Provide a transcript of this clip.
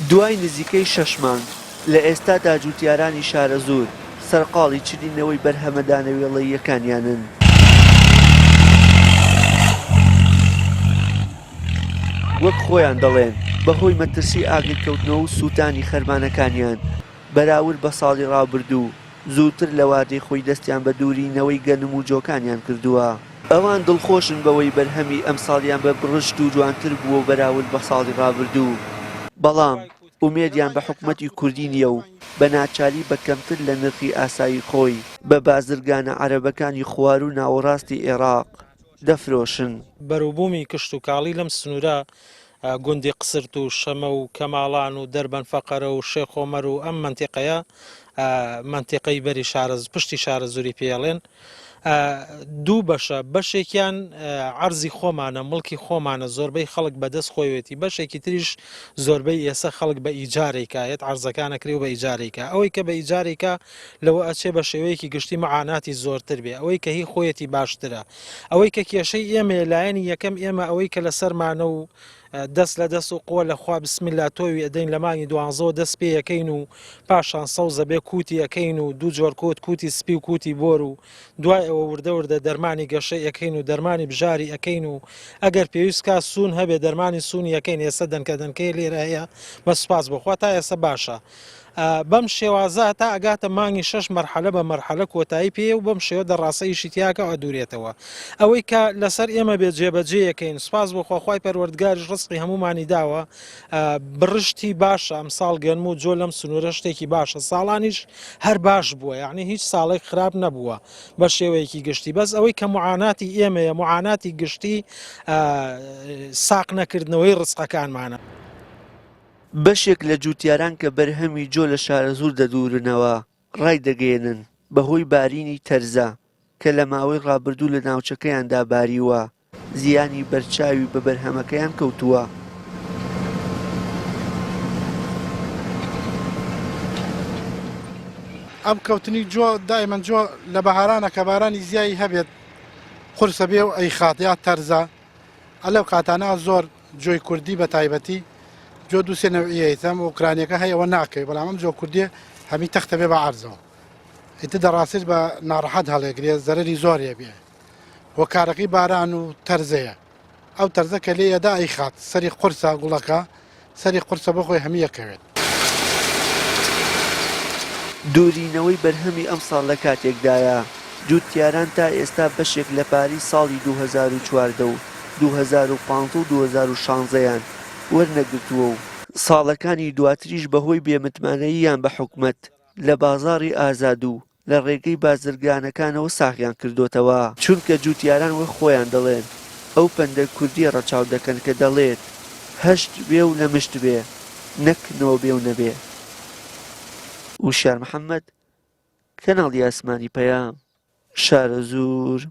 دوای نزیکەی 6 مانگ لە ئێستادا جوتیارانی شارە زۆر سەرقاڵی چرینەوەی بەرهەمەدانەوێڵەییەکانیانن. وەک خۆیان دەڵێن بەهۆی مەترسی ئاگرکەوتنەوە و سووتانی خەرمانەکانیان بەراورد بە ساڵی ڕابردوو زووتر لە وادەی خۆی دەستیان بە دوورینەوەی گەنم و جۆکانیان کردووە. ئەوان دڵخۆشن بەوەی بەرهەمی ئەم ساڵیان بە بڕشت و جوانتر بووە بەراورد بە ساڵی ڕابردوو. بەڵام ئومێدیان بە حکومەتی کوردی نییە و بە ناچاری بە کەمتر لە نرخی ئاسایی خۆی بە بازرگانە عەرەبەکانی خوار و ناوەڕاستی عێراق دەفرۆشن. بەرووبوومی کشت و کاڵی لەم سنوورە گوندی قسرت و شەمە و کەماڵان و دەربەن فەقەرە و شێخۆمەر و ئەم منتیقەیە منتیقەی بەری پشتی شارە زوری پێڵێن دوو بەشە بەشێکیان عەرزی خۆمانە مڵکی خۆمانە زۆربەی خەڵک بەدەست خۆیەتی بەشێکی تریش زۆربەی ئێستا خەڵک بە ئیجارێکایەت عەرزەکانەکری و بە ئیجارێکە ئەوەی کە بە ئیجارێکە لەوە ئەچێ بە شێوەیەکی گشتی مەعاناتی زۆرتر بێ ئەوەی کە هی خۆیەتی باشترە ئەوەی کە کێشەی ئێمە لایەنی یەکەم ئێمە ئەوەی کە لەسەرمانە و دەست لە دەست و قۆ لەخوا بسمیلا تۆوی ئەدەین لە مانگی دوانزەوە دەست پێ یەکەین و پاشان سەوزە بێ کوتی یەکەین و دوو جۆر کۆت کوتی سپی و کوتی بۆر و دوای ئەوە وردە وردە دەرمانی گەشە یەکەین و دەرمانی بژاری ئەەکەین و ئەگەر پێویست کا سوون هەبێ دەرمانی سوونی یەکەین ئێستا دەنکە دەنکەی لێرە هەیە بە سوپاس بخوا تا ئێستا باشە. بەم شێوازە تا ئەگاتە مانگی 6 مەرحەلە بە مەرحەلە کۆتایی پێ و بەم شێوە دەڕاستەیشی تیاکە ئەدورێتەوە ئەوەی کە لەسەر ئێمە بێت جێبەجێیەکەین سوپاس بخواخوای پەروەردگاریش ڕزقی هەمومانی داوە بڕشتی باشە ئەم ساڵ گەنم و جۆ لەم سنوورە شتێکی باشە ساڵانیش هەر باش بووە یعنی هیچ ساڵێک خراپ نەبووە بە شێوەیەکی گشتی بەس ئەوەی کە معاناتی ئێمەیە معاناتی گشتی ساق نەکردنەوەی ڕزقەکانمانە. بەشێک لە جوتیاران کە بەرهەمی جۆ لە شارە زوور دەدورنەوە ڕای دەگەێنن بەهۆی بارینی تەرزە کە لە ماوەی ڕابردوو لە ناوچەکەیاندا باریوە زیانی بەرچاوی بە بەرهەمەکەیان کەوتووە. ئەم کەوتنی جۆ دایمەن جۆ لە بەهارانە کە بارانی زیایی هەبێت قورسە بێ و ئەی خاتیا تەرزە ئەلەو کاتانە زۆر جۆی کوردی بە تایبەتی جۆ دووسێ نەوعیەتەم و ئوکرانیەکە هەیەەوە ناکەی بەڵام ئەم جۆ کوردیە هەمی تەختە بێ بە عەرزەوە ئیتر دەڕاستیت بە ناڕەحەت هەڵێگرێت زەرەری زۆرێ بێ وە کارەکەی باران و تەرزەیە ئەو تەرزە کە لێ ئەدا ئەی خات سەری قورسە گوڵەکە سەری قورسە بخۆی هەمی یەکەوێت. دوورینەوەی بەرهەمی ئەم ساڵ لە کاتێکدایە جوتیاران تا ئێستا بەشێک لە پاری ساڵی 2014 و 2015 و 2016یان وەرنەگرتووە و ساڵەکانی دواتریش بەهۆی بێمتمانەییان بە حکومەت لە بازاڕی ئازاد و لە ڕێگەی بازرگانەکانەوە ساغیان کردوتەوە چونکە جوتیاران وە خۆیان دەڵێن ئەو پەندە کوردیە ڕەچاو دەکەن کە دەڵێت هەشت بێ و نەمشت بێ نەکنەوە بێ و نەبێ. وشار محەممەد کەناڵی ئاسمانی پەیام شارە زوور.